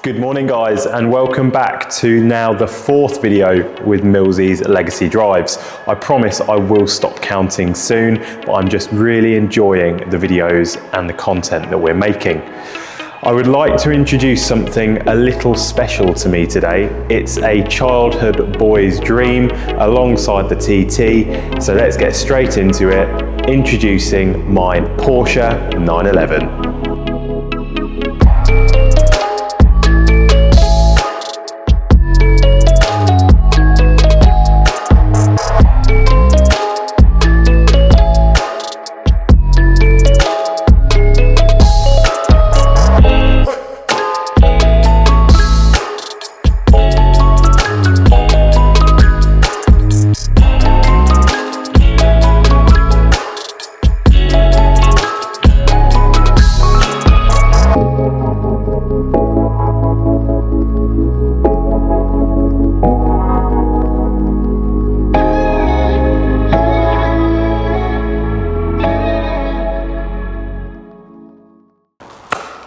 Good morning guys, and welcome back to now the fourth video with Millsy's Legacy Drives. I promise I will stop counting soon, but I'm just really enjoying the videos and the content that we're making. I would like to introduce something a little special to me today. It's a childhood boy's dream alongside the TT, so let's get straight into it. Introducing my Porsche 911.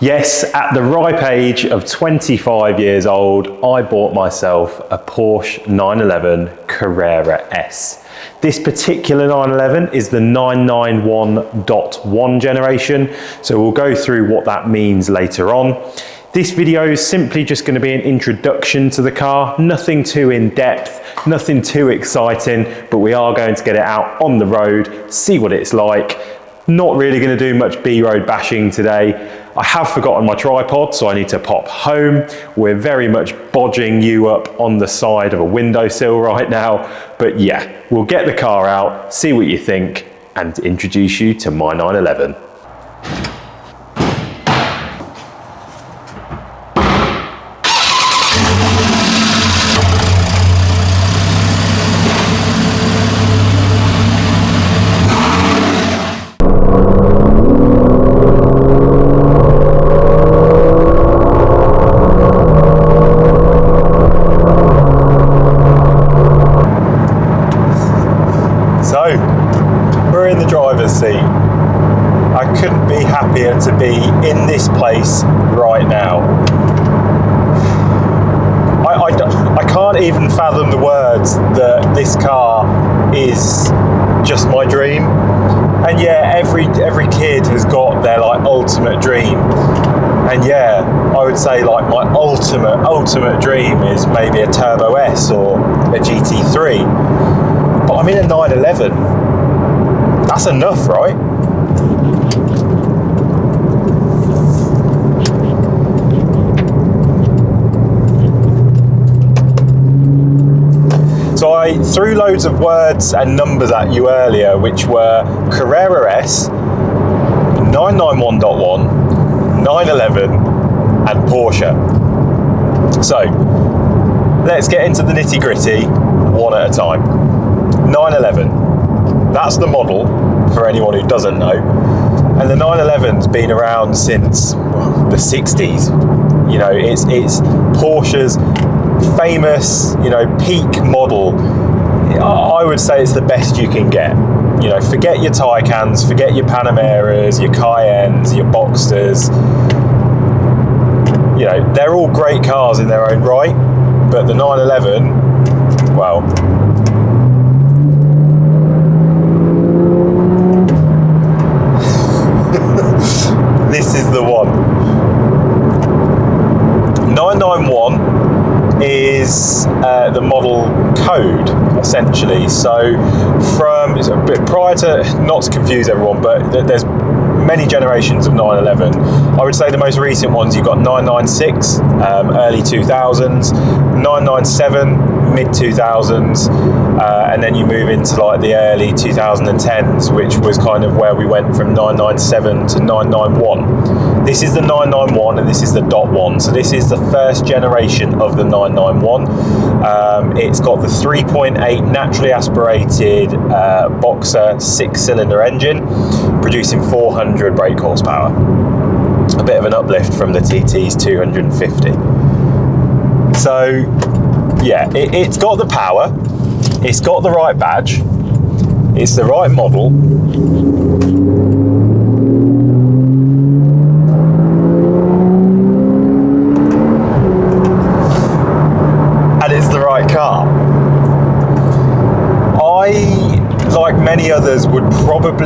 Yes, at the ripe age of 25 years old, I bought myself a Porsche 911 Carrera S. This particular 911 is the 991.1 generation, so we'll go through what that means later on. This video is simply just going to be an introduction to the car, nothing too in-depth, nothing too exciting, but we are going to get it out on the road, see what it's like. Not really going to do much B-road bashing today. I have forgotten my tripod, so I need to pop home. We're very much bodging you up on the side of a windowsill right now. But yeah, we'll get the car out, see what you think, and introduce you to my 911. Seat. I couldn't be happier to be in this place right now. I can't even fathom the words that this car is just my dream. And yeah, every kid has got their like ultimate dream. And yeah, I would say like my ultimate dream is maybe a Turbo S or a GT3. But I'm in a 911. That's enough, right? So I threw loads of words and numbers at you earlier, which were Carrera S, 991.1, 911, and Porsche. So let's get into the nitty gritty one at a time. 911. That's the model, for anyone who doesn't know. And the 911's been around since the 60s. You know, it's Porsche's famous, you know, peak model. I would say it's the best you can get. You know, forget your Taycans, forget your Panameras, your Cayennes, your Boxsters. You know, they're all great cars in their own right, but the 911, well, this is the one. 991 is the model code, essentially. So from, it's a bit prior to, not to confuse everyone, but there's many generations of 911. I would say the most recent ones, you've got 996, early 2000s, 997, mid 2000s, and then you move into like the early 2010s, which was kind of where we went from 997 to 991. This is the 991 and this is the .1. So this is the first generation of the 991. It's got the 3.8 naturally aspirated boxer 6-cylinder engine, producing 400 brake horsepower. A bit of an uplift from the TT's 250. So yeah, it's got the power, it's got the right badge, it's the right model.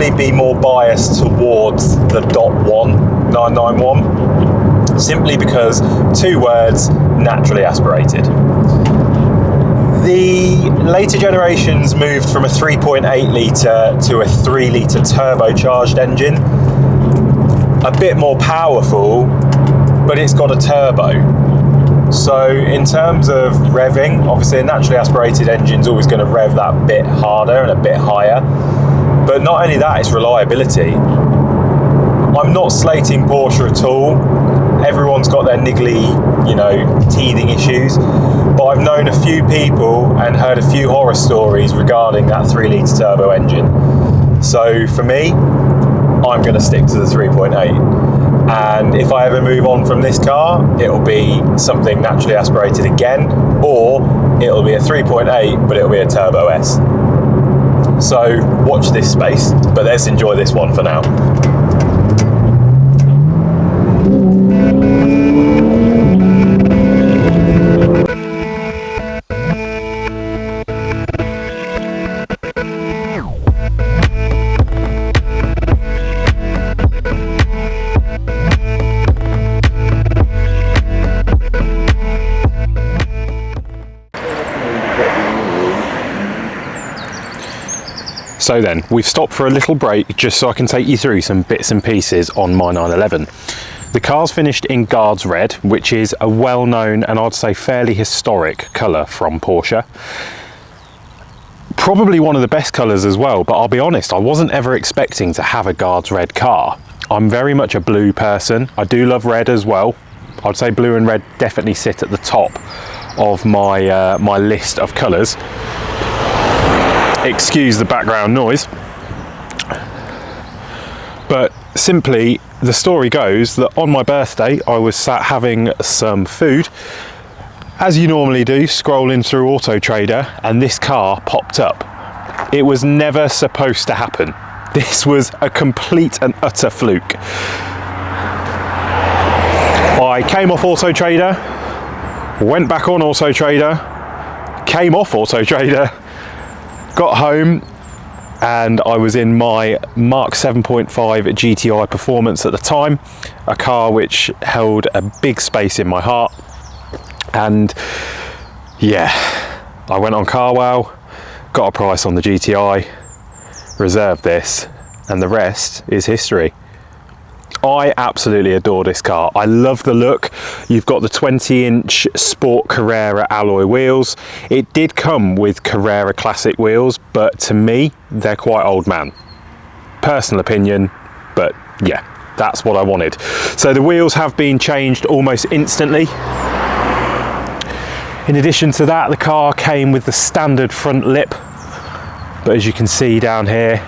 probably be more biased towards the .1 991, simply because 2 words, naturally aspirated. The later generations moved from a 3.8 litre to a 3 litre turbocharged engine. A bit more powerful, but it's got a turbo. So in terms of revving, obviously a naturally aspirated engine's always going to rev that bit harder and a bit higher. But not only that, it's reliability. I'm not slating Porsche at all. Everyone's got their niggly, teething issues. But I've known a few people and heard a few horror stories regarding that 3 litre turbo engine. So for me, I'm going to stick to the 3.8. And if I ever move on from this car, it'll be something naturally aspirated again, or it'll be a 3.8, but it'll be a Turbo S. So watch this space, but let's enjoy this one for now. So then, we've stopped for a little break just so I can take you through some bits and pieces on my 911. The car's finished in Guards Red, which is a well-known and I'd say fairly historic colour from Porsche. Probably one of the best colours as well, but I'll be honest, I wasn't ever expecting to have a Guards Red car. I'm very much a blue person. I do love red as well. I'd say blue and red definitely sit at the top of my my list of colours. Excuse the background noise. But simply, the story goes that on my birthday, I was sat having some food, as you normally do, scrolling through Auto Trader, and this car popped up. It was never supposed to happen. This was a complete and utter fluke. I came off Auto Trader, went back on Auto Trader, came off Auto Trader, got home, and I was in my Mark 7.5 GTI Performance at the time, a car which held a big space in my heart. And yeah, I went on CarWow, got a price on the GTI, reserved this, and the rest is history. I absolutely adore this car. I love the look. You've got the 20-inch Sport Carrera alloy wheels. It did come with Carrera Classic wheels, but to me, they're quite old man. Personal opinion, but yeah, that's what I wanted. So the wheels have been changed almost instantly. In addition to that, the car came with the standard front lip, but as you can see down here,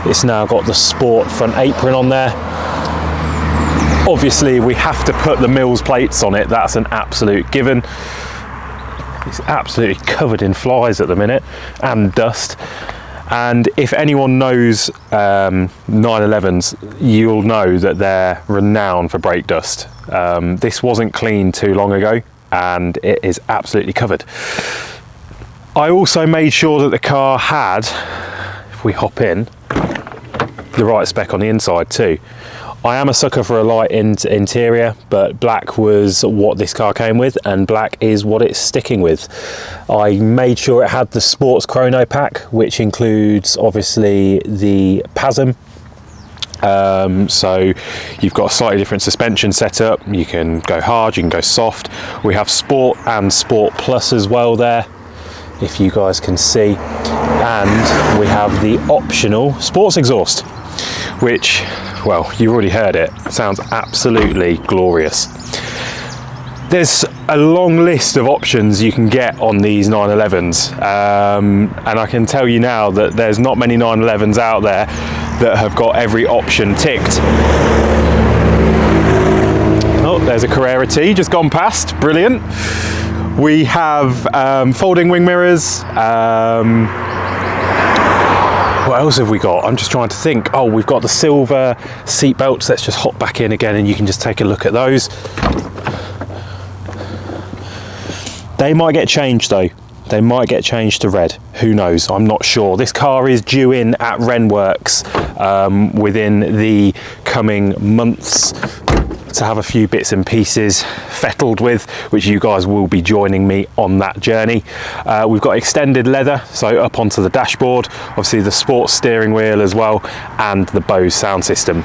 it's now got the Sport front apron on there. Obviously, we have to put the Mills plates on it. That's an absolute given. It's absolutely covered in flies at the minute and dust. And if anyone knows 911s, you'll know that they're renowned for brake dust. This wasn't cleaned too long ago, and it is absolutely covered. I also made sure that the car had, if we hop in, the right spec on the inside too. I am a sucker for a light interior, but black was what this car came with, and black is what it's sticking with. I made sure it had the Sports Chrono Pack, which includes obviously the PASM. So you've got a slightly different suspension setup. You can go hard, you can go soft. We have Sport and Sport Plus as well there, if you guys can see. And we have the optional sports exhaust, which, well, you've already heard it. Sounds absolutely glorious. There's a long list of options you can get on these 911s, and I can tell you now that there's not many 911s out there that have got every option ticked. Oh, there's a Carrera T just gone past. Brilliant. We have folding wing mirrors. What else have we got? I'm just trying to think. Oh, we've got the silver seat belts. Let's just hop back in again and you can just take a look at those. They might get changed though. They might get changed to red. who knows, I'm not sure. This car is due in at Renworks within the coming months to have a few bits and pieces fettled with, which you guys will be joining me on that journey. We've got extended leather, so up onto the dashboard, obviously the sports steering wheel as well, and the Bose sound system.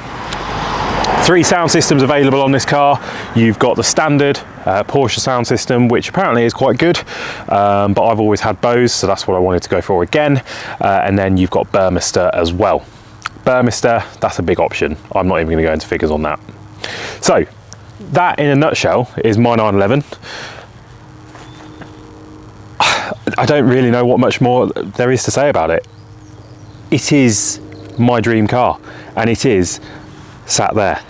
3 sound systems available on this car. You've got the standard Porsche sound system, which apparently is quite good, but I've always had Bose, so that's what I wanted to go for again. And then you've got Burmester as well. Burmester, that's a big option. I'm not even going to go into figures on that. So that in a nutshell is my 911. I don't really know what much more there is to say about it. It is my dream car, and it is sat there.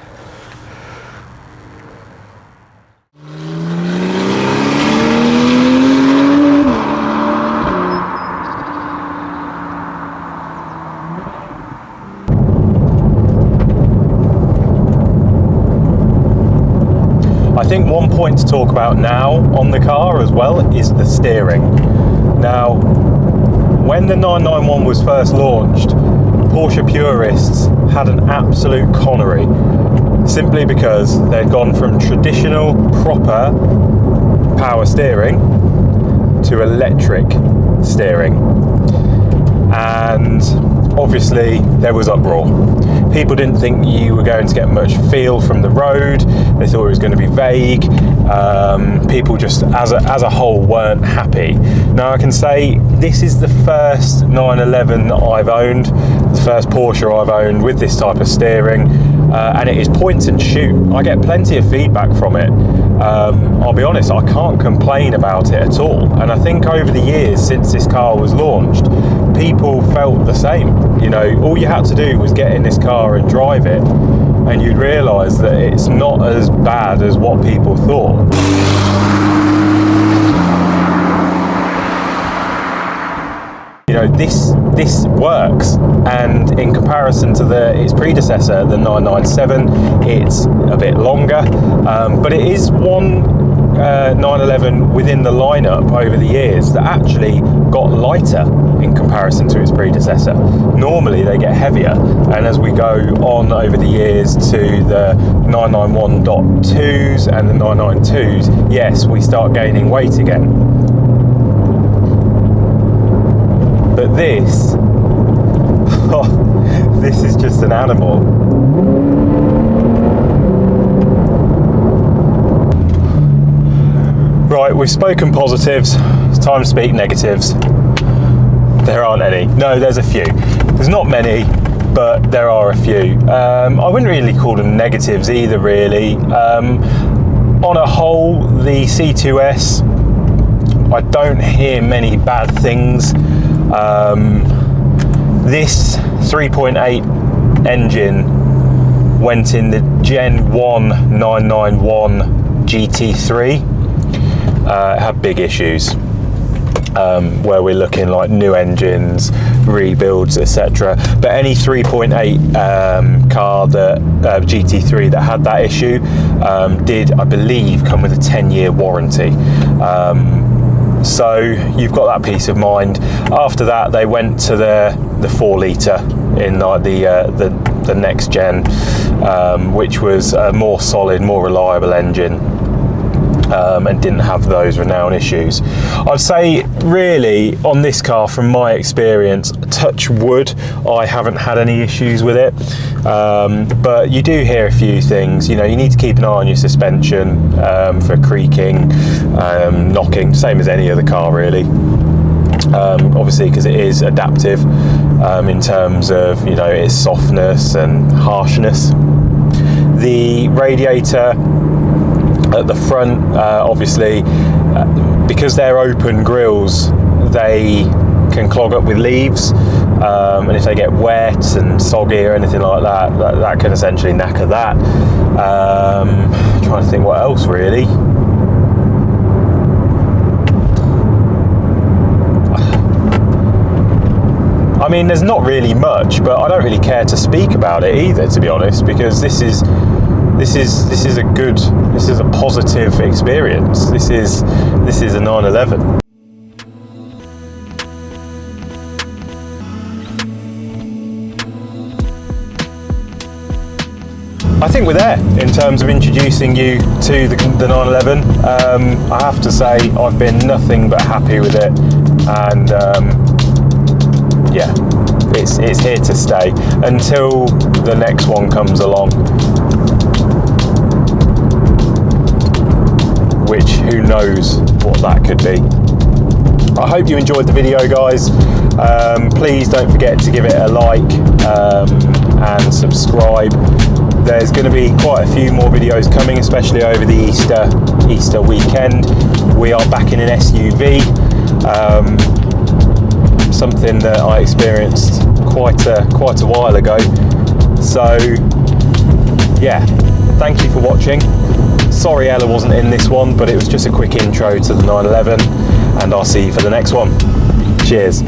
I think one point to talk about now on the car as well is the steering. Now, when the 991 was first launched, Porsche purists had an absolute connery, simply because they'd gone from traditional proper power steering to electric steering, and obviously there was uproar. People didn't think you were going to get much feel from the road. They thought it was going to be vague. People just as a whole weren't happy. Now I can say this is the first 911 that I've owned, the first Porsche I've owned with this type of steering, and it is point and shoot. I get plenty of feedback from it. I'll be honest, I can't complain about it at all, and I think over the years since this car was launched, people felt the same. You know, all you had to do was get in this car and drive it, and you'd realise that it's not as bad as what people thought. You know, this works, and in comparison to its predecessor, the 997, it's a bit longer, but it is one 911 within the lineup over the years that actually got lighter in comparison to its predecessor. Normally they get heavier, and as we go on over the years to the 991.2s and the 992s, yes, we start gaining weight again. But this, oh, this is just an animal. Right, we've spoken positives, it's time to speak negatives. There aren't any. No, there's a few. There's not many, but there are a few. I wouldn't really call them negatives either, really. On a whole, the C2S, I don't hear many bad things. This 3.8 engine went in the Gen 1 991 GT3. Had big issues where we're looking like new engines, rebuilds, etc. But any 3.8 car that GT3 that had that issue did, I believe, come with a 10-year warranty. So you've got that peace of mind. After that, they went to the 4 litre in like the next gen, which was a more solid, more reliable engine. And didn't have those renowned issues. I'd say really on this car, from my experience, touch wood, I haven't had any issues with it, but you do hear a few things. You know, you need to keep an eye on your suspension for creaking, knocking, same as any other car really, obviously, because it is adaptive in terms of, you know, its softness and harshness. The radiator at the front, obviously, because they're open grills, they can clog up with leaves, and if they get wet and soggy or anything like that, that can essentially knacker that. Trying to think what else really. I mean, there's not really much, but I don't really care to speak about it either, to be honest, because this is a positive experience. This is a 911. I think we're there in terms of introducing you to the 911. I have to say I've been nothing but happy with it, and yeah, it's here to stay until the next one comes along, which who knows what that could be. I hope you enjoyed the video, guys. Please don't forget to give it a like and subscribe. There's going to be quite a few more videos coming, especially over the Easter weekend. We are back in an SUV, something that I experienced quite a while ago. So yeah, thank you for watching. Sorry Ella wasn't in this one, but it was just a quick intro to the 911, and I'll see you for the next one. Cheers.